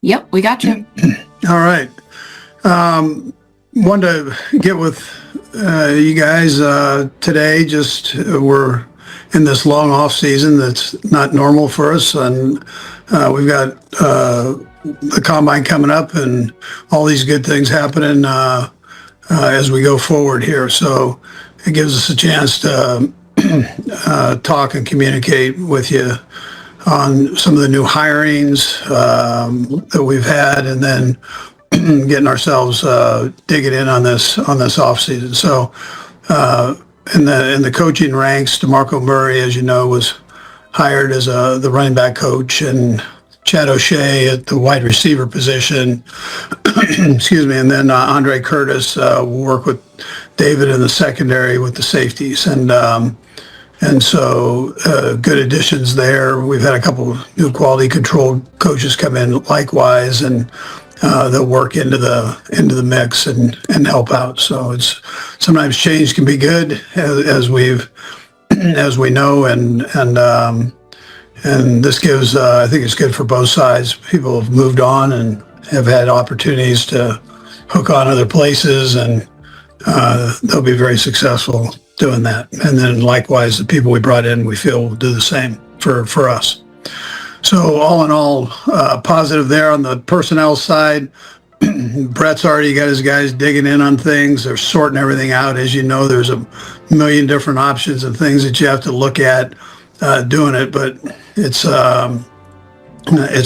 Yep, we got you. All right. Wanted to get with you guys today. Just we're in this long off season that's not normal for us, and we've got the combine coming up and all these good things happening as we go forward here. So it gives us a chance to talk and communicate with you on some of the new hirings that we've had, and then getting ourselves digging in on this off season. So in the coaching ranks, DeMarco Murray, as you know, was hired as the running back coach, and Chad O'Shea at the wide receiver position. Excuse me, and then Andre Curtis will work with David in the secondary with the safeties, and so good additions there. We've had a couple new quality control coaches come in likewise, and they'll work into the mix and help out. So it's sometimes change can be good, as we know, and this gives I think it's good for both sides. People have moved on and have had opportunities to hook on other places, and they'll be very successful doing that. And then likewise, the people we brought in, we feel will do the same for us. So all in all, positive there. On the personnel side, Brett's already got his guys digging in on things. They're sorting everything out. As you know, there's a million different options and things that you have to look at doing it, but it's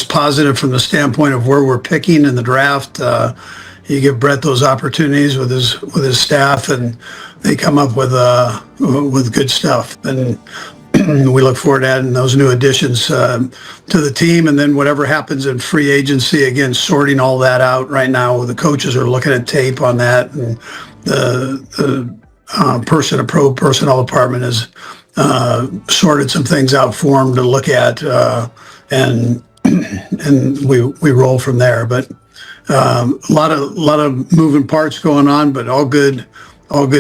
positive from the standpoint of where we're picking in the draft. You give Brett those opportunities with his staff, and they come up with good stuff. And we look forward to adding those new additions to the team, and then whatever happens in free agency, again, sorting all that out right now. The coaches are looking at tape on that, and the personnel department has sorted some things out for them to look at, and we roll from there. But a lot of moving parts going on, but all good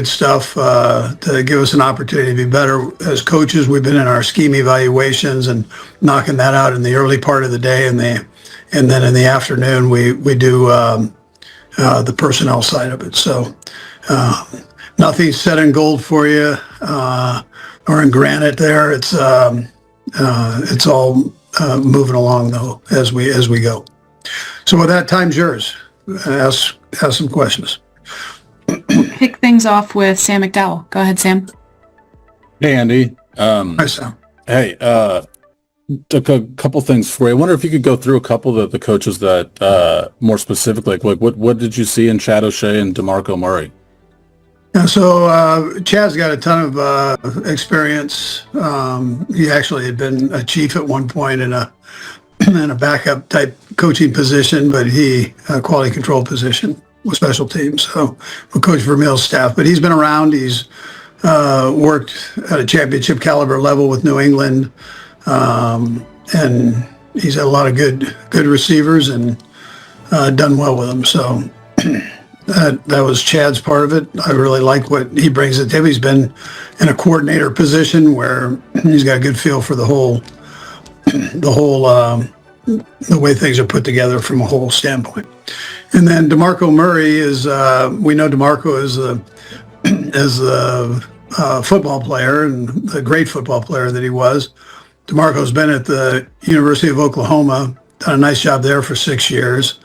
stuff to give us an opportunity to be better as coaches. We've been in our scheme evaluations and knocking that out in the early part of the day, and then in the afternoon we do the personnel side of it. So nothing's set in gold for you or in granite there. It's all moving along though as we go. So with that, time's yours. Ask some questions. Kick things off with Sam McDowell. Go ahead, Sam. Hey, Andy. Hi, Sam. Hey, a couple things for you. I wonder if you could go through a couple of the coaches that more specifically, like what did you see in Chad O'Shea and DeMarco Murray? Yeah, so Chad's got a ton of experience. He actually had been a chief at one point in a backup type coaching position, but a quality control position with special teams. So we're coaching for Mills staff, but he's been around. He's worked at a championship caliber level with New England, and he's had a lot of good receivers and done well with them. So that was Chad's part of it. I really like what he brings to the table. He's been in a coordinator position where he's got a good feel for the way things are put together from a whole standpoint. And then DeMarco Murray is, we know DeMarco is a football player, and the great football player that he was. DeMarco's been at the University of Oklahoma, done a nice job there for 6 years,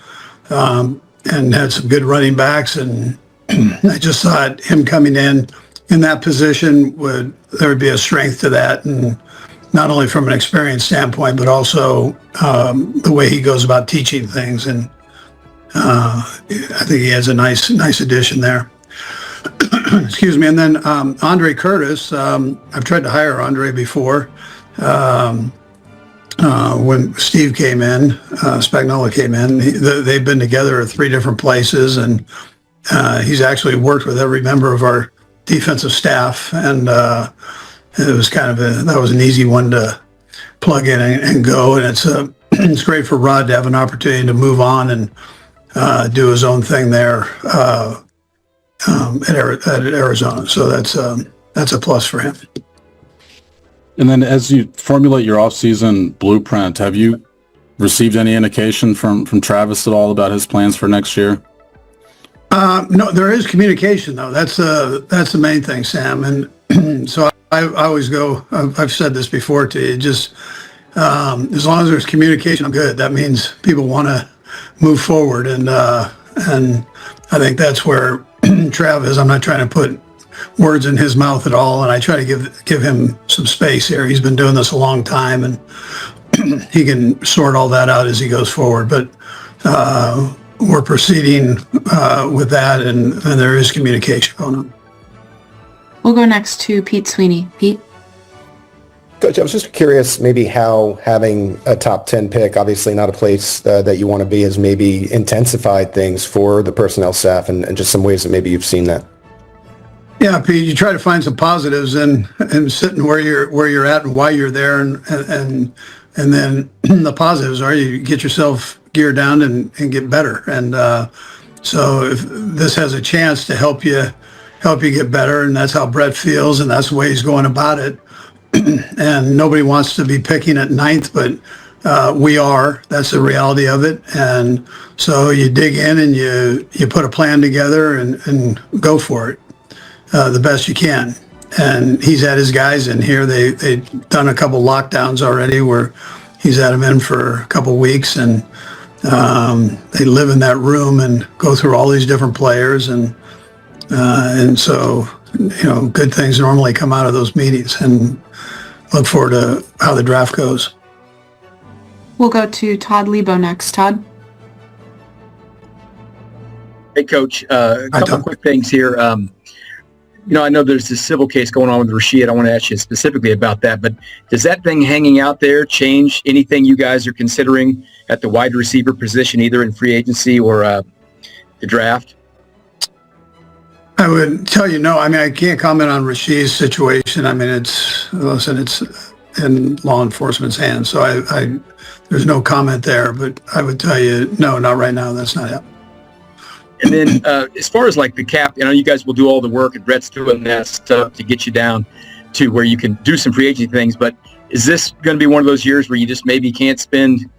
and had some good running backs. And I just thought him coming in that position there would be a strength to that, and not only from an experience standpoint, but also the way he goes about teaching things. And I think he has a nice addition there. Excuse me. And then Andre Curtis, I've tried to hire Andre before. When Steve came in, Spagnola came in, they've been together at 3 different places, and he's actually worked with every member of our defensive staff, and it was that was an easy one to plug in and go. And it's great for Rod to have an opportunity to move on and do his own thing there at Arizona. So that's a plus for him. And then as you formulate your off-season blueprint, have you received any indication from Travis at all about his plans for next year? No, there is communication though. That's the main thing, Sam. And so I always go, I've said this before to you, just as long as there's communication, I'm good. That means people want to move forward. And I think that's where Travis, I'm not trying to put words in his mouth at all. And I try to give him some space here. He's been doing this a long time and he can sort all that out as he goes forward. But we're proceeding with that, and there is communication going on. We'll go next to Pete Sweeney. Pete? Coach, I was just curious maybe how having a top 10 pick, obviously not a place that you want to be, has maybe intensified things for the personnel staff and just some ways that maybe you've seen that. Yeah, Pete, you try to find some positives and sitting where you're at and why you're there, and then the positives are you get yourself geared down and get better. And so if this has a chance to help you get better, and that's how Brett feels, and that's the way he's going about it. And nobody wants to be picking at ninth, but we are. That's the reality of it. And so you dig in and you put a plan together and go for it the best you can. And he's had his guys in here. They've done a couple lockdowns already where he's had them in for a couple weeks, and they live in that room and go through all these different players, and so good things normally come out of those meetings, and look forward to how the draft goes. We'll go to Todd Lebo next. Todd? Hey, Coach. A couple quick things here. I know there's this civil case going on with Reid. I want to ask you specifically about that, but does that thing hanging out there change anything you guys are considering at the wide receiver position, either in free agency or the draft? I would tell you no. I mean, I can't comment on Reid's situation. I mean, it's in law enforcement's hands, so I there's no comment there. But I would tell you no, not right now. That's not happening. And then as far as like the cap, you guys will do all the work, and Brett's doing that stuff to get you down to where you can do some free agency things. But is this going to be one of those years where you just maybe can't spend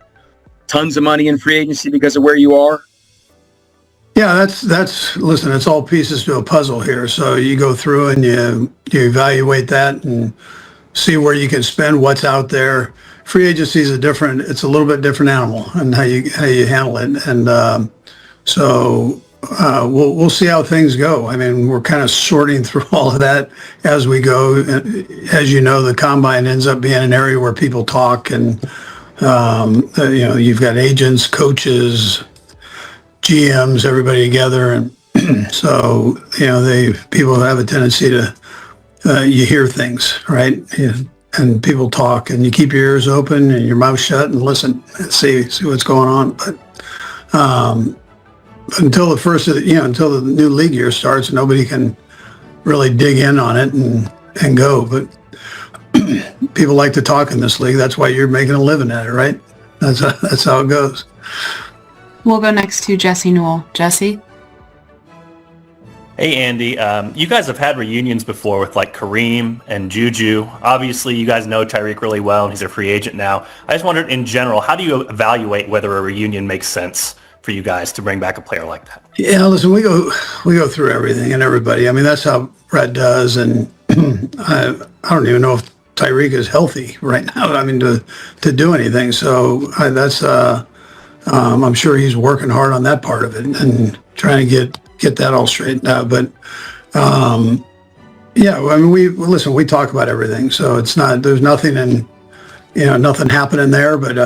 tons of money in free agency because of where you are? Yeah, listen, it's all pieces to a puzzle here. So you go through and you evaluate that and see where you can spend, what's out there. Free agency is it's a little bit different animal, and how you handle it. And so we'll see how things go. I mean, we're kind of sorting through all of that as we go. As you know, the combine ends up being an area where people talk, and you've got agents, coaches, GMs, everybody together, and so people have a tendency to you hear things, right? And people talk, and you keep your ears open and your mouth shut and listen and see what's going on. But until the first of until the new league year starts, nobody can really dig in on it and go. But people like to talk in this league. That's why you're making a living at it, right? That's how it goes. We'll go next to Jesse Newell. Jesse? Hey, Andy. You guys have had reunions before with like Kareem and Juju. Obviously, you guys know Tyreek really well, and he's a free agent now. I just wondered, in general, how do you evaluate whether a reunion makes sense for you guys to bring back a player like that? Yeah, listen, we go through everything and everybody. I mean, that's how Brett does, and I don't even know if Tyreek is healthy right now. I mean, to do anything. So I'm sure he's working hard on that part of it and trying to get that all straightened out. But yeah, I mean, we talk about everything. So it's not, there's nothing nothing happening there, but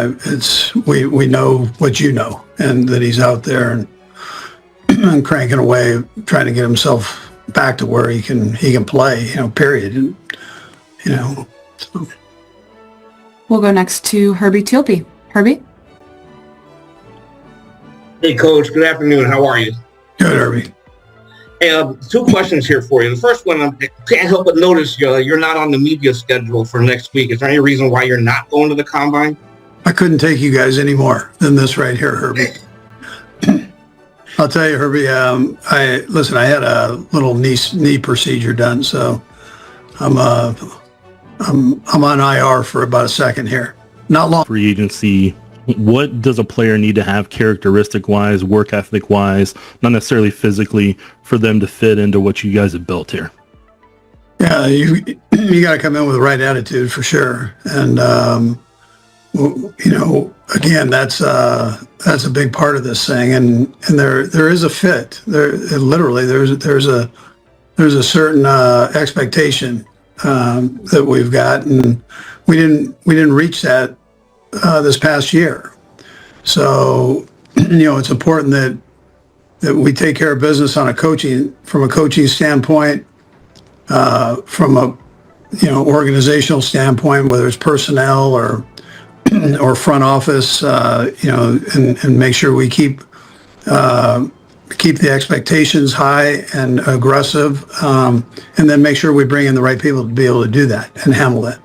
we know what you know, and that he's out there and cranking away, trying to get himself back to where he can play, period. And, so. We'll go next to Herbie Tilby. Herbie? Hey, Coach. Good afternoon. How are you? Good, Herbie. Hey, two questions here for you. The first one, I can't help but notice you're not on the media schedule for next week. Is there any reason why you're not going to the Combine? I couldn't take you guys any more than this right here, Herbie. I'll tell you, Herbie, I had a little knee procedure done, so I'm on IR for about a second here. Not long. Free agency what does a player need to have characteristic-wise, work ethic-wise, not necessarily physically, for them to fit into what you guys have built here? Yeah, you got to come in with the right attitude for sure. And, again, that's a big part of this thing. And there is a fit. There's a certain expectation that we've got, and we didn't reach that this past year. So, it's important that we take care of business from a coaching standpoint, from a organizational standpoint, whether it's personnel or front office, and make sure we keep the expectations high and aggressive, and then make sure we bring in the right people to be able to do that and handle that.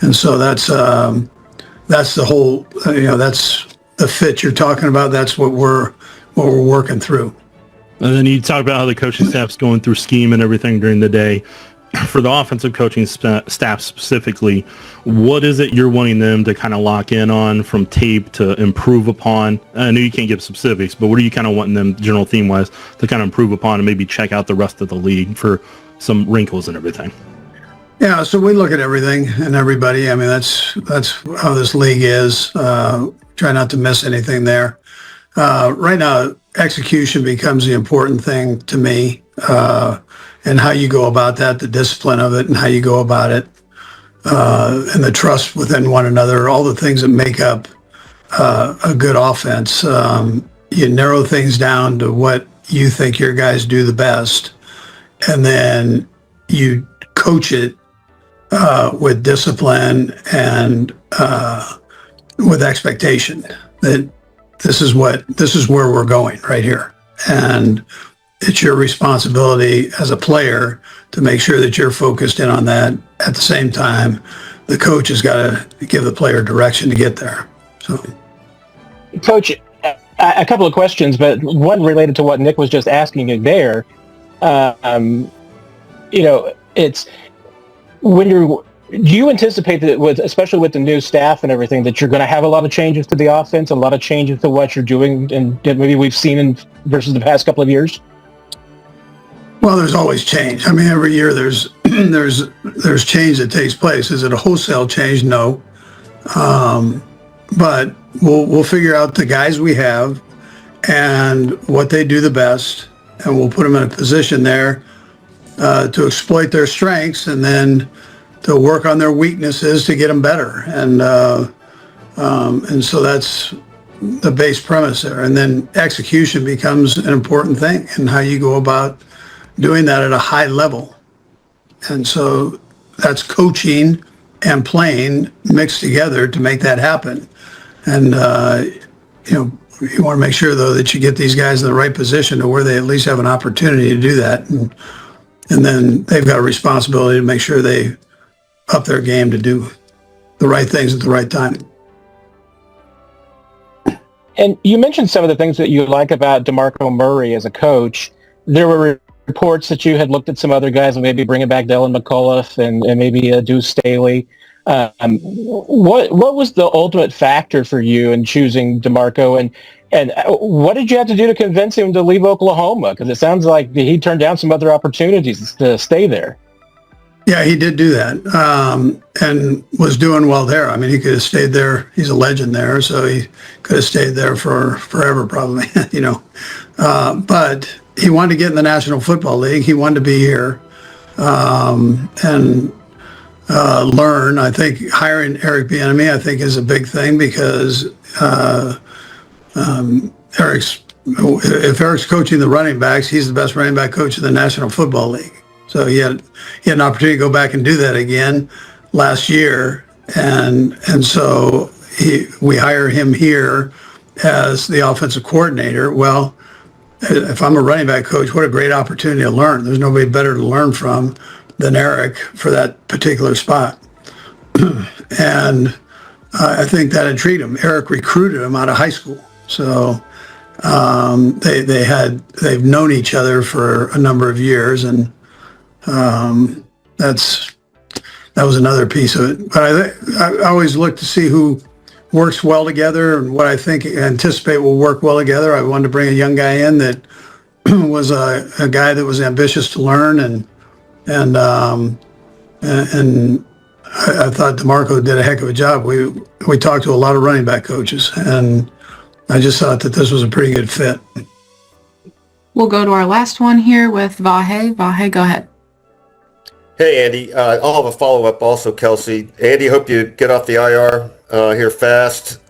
And so that's the whole, that's the fit you're talking about. That's what we're working through. And then you talk about how the coaching staff's going through scheme and everything during the day. For the offensive coaching staff specifically, what is it you're wanting them to kind of lock in on from tape to improve upon? I know you can't give specifics, but what are you kind of wanting them, general theme-wise, to kind of improve upon and maybe check out the rest of the league for some wrinkles and everything? Yeah, so we look at everything and everybody. I mean, that's how this league is. Try not to miss anything there. Right now, execution becomes the important thing to me, and how you go about that, the discipline of it, and how you go about it, and the trust within one another, all the things that make up a good offense. You narrow things down to what you think your guys do the best, and then you coach it with discipline and with expectation that this is where we're going right here. And it's your responsibility as a player to make sure that you're focused in on that. At the same time, the coach has got to give the player direction to get there. So, Coach, a couple of questions, but one related to what Nick was just asking you there. It's do you anticipate that especially with the new staff and everything, that you're going to have a lot of changes to the offense, a lot of changes to what you're doing, and that maybe we've seen versus the past couple of years? Well, there's always change. I mean, every year there's change that takes place. Is it a wholesale change? No. But we'll figure out the guys we have and what they do the best, and we'll put them in a position there to exploit their strengths and then to work on their weaknesses to get them better. And so that's the base premise there. And then execution becomes an important thing, and how you go about doing that at a high level. And so that's coaching and playing mixed together to make that happen. And, you want to make sure, though, that you get these guys in the right position to where they at least have an opportunity to do that. And then they've got a responsibility to make sure they up their game to do the right things at the right time. And you mentioned some of the things that you like about DeMarco Murray as a coach. There were reports that you had looked at some other guys and maybe bringing back Dylan McCullough and maybe Deuce Staley. What was the ultimate factor for you in choosing DeMarco, and what did you have to do to convince him to leave Oklahoma? Because it sounds like he turned down some other opportunities to stay there. Yeah, he did do that, and was doing well there. I mean, he could have stayed there. He's a legend there, so he could have stayed there for forever, probably. But he wanted to get in the National Football League. He wanted to be here and learn. I think hiring Eric Bieniemy, I think, is a big thing, because if Eric's coaching the running backs, he's the best running back coach in the National Football League. So he had an opportunity to go back and do that again last year, and so we hire him here as the offensive coordinator. Well, if I'm a running back coach, what a great opportunity to learn. There's nobody better to learn from than Eric for that particular spot. And I think that intrigued him. Eric recruited him out of high school, so they've known each other for a number of years, and that was another piece of it. But I always look to see who works well together and what I think anticipate will work well together. I wanted to bring a young guy in that was a guy that was ambitious to learn and I thought DeMarco did a heck of a job. We talked to a lot of running back coaches, and I just thought that this was a pretty good fit. We'll go to our last one here with Vahe. Vahe, go ahead. Hey, Andy. I'll have a follow-up also, Kelce. Andy, hope you get off the IR here fast.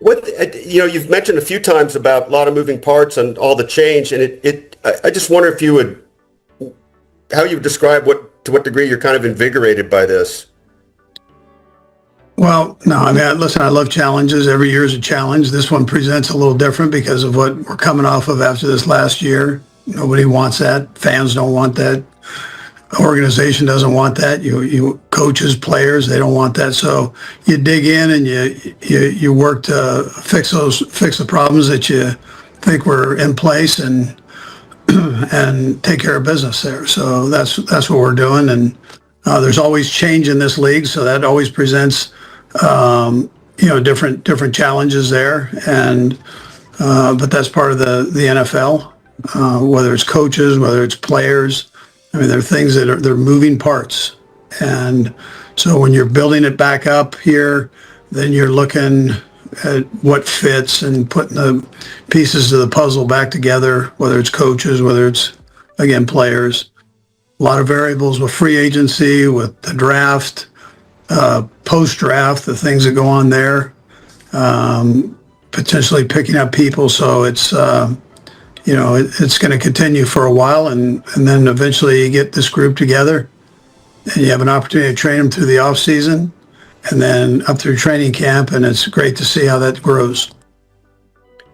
You've mentioned a few times about a lot of moving parts and all the change, and I just wonder if you would, how you would describe to what degree you're kind of invigorated by this. Well, no, I mean, listen, I love challenges. Every year is a challenge. This one presents a little different because of what we're coming off of after this last year. Nobody wants that. Fans don't want that. Organization doesn't want that. You coaches, players, they don't want that. So you dig in and you work to fix the problems that you think were in place and take care of business there. So that's what we're doing. And there's always change in this league, so that always presents different challenges there. And but that's part of the NFL. Whether it's coaches, whether it's players. I mean, there are things they're moving parts. And so when you're building it back up here, then you're looking at what fits and putting the pieces of the puzzle back together, whether it's coaches, whether it's, again, players. A lot of variables with free agency, with the draft, post-draft, the things that go on there, potentially picking up people. So it's... it's going to continue for a while, and then eventually you get this group together, and you have an opportunity to train them through the off season, and then up through training camp, and it's great to see how that grows.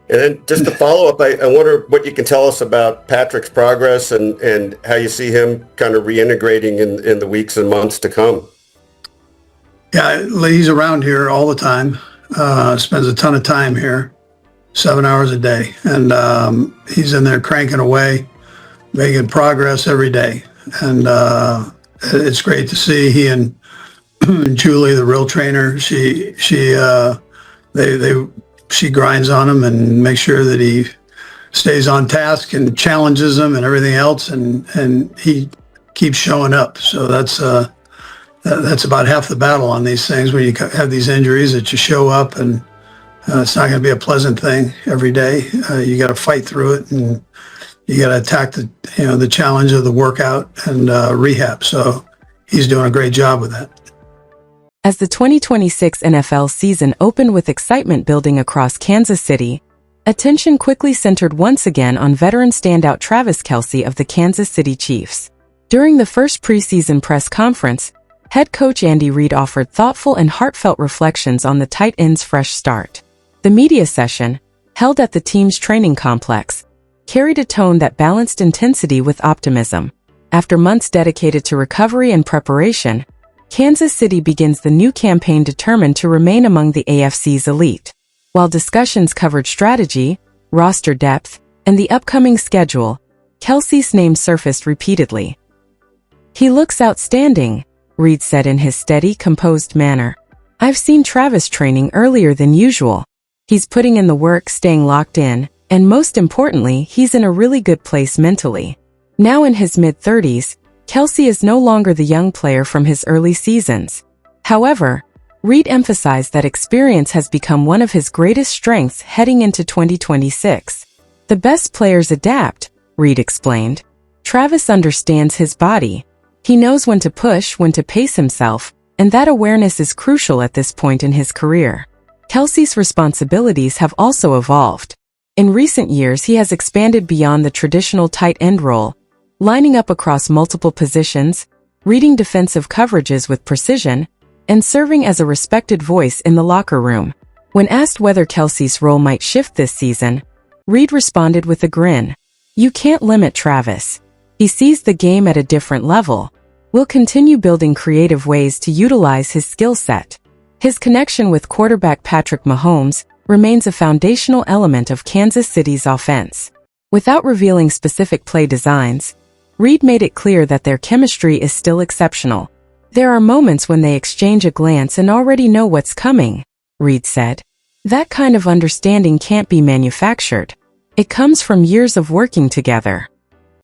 And then just to follow up, I wonder what you can tell us about Patrick's progress and how you see him kind of reintegrating in the weeks and months to come. Yeah, he's around here all the time, spends a ton of time here. 7 hours a day, and he's in there cranking away, making progress every day, and it's great to see. He and Julie, the real trainer, she grinds on him and makes sure that he stays on task and challenges him and everything else, and he keeps showing up. So that's about half the battle on these things when you have these injuries, that you show up, and it's not going to be a pleasant thing every day. You got to fight through it, and you got to attack the challenge of the workout and rehab. So he's doing a great job with that. As the 2026 NFL season opened with excitement building across Kansas City, attention quickly centered once again on veteran standout Travis Kelce of the Kansas City Chiefs. During the first preseason press conference, head coach Andy Reid offered thoughtful and heartfelt reflections on the tight end's fresh start. The media session, held at the team's training complex, carried a tone that balanced intensity with optimism. After months dedicated to recovery and preparation, Kansas City begins the new campaign determined to remain among the AFC's elite. While discussions covered strategy, roster depth, and the upcoming schedule, Kelce's name surfaced repeatedly. "He looks outstanding," Reid said in his steady, composed manner. "I've seen Travis training earlier than usual. He's putting in the work, staying locked in, and most importantly, he's in a really good place mentally." Now in his mid-30s, Kelce is no longer the young player from his early seasons. However, Reid emphasized that experience has become one of his greatest strengths heading into 2026. "The best players adapt," Reid explained. "Travis understands his body. He knows when to push, when to pace himself, and that awareness is crucial at this point in his career." Kelce's responsibilities have also evolved. In recent years, he has expanded beyond the traditional tight end role, lining up across multiple positions, reading defensive coverages with precision, and serving as a respected voice in the locker room. When asked whether Kelce's role might shift this season, Reid responded with a grin. "You can't limit Travis. He sees the game at a different level. We'll continue building creative ways to utilize his skill set." His connection with quarterback Patrick Mahomes remains a foundational element of Kansas City's offense. Without revealing specific play designs, Reid made it clear that their chemistry is still exceptional. There are moments when they exchange a glance and already know what's coming. Reid said. That kind of understanding can't be manufactured. It comes from years of working together.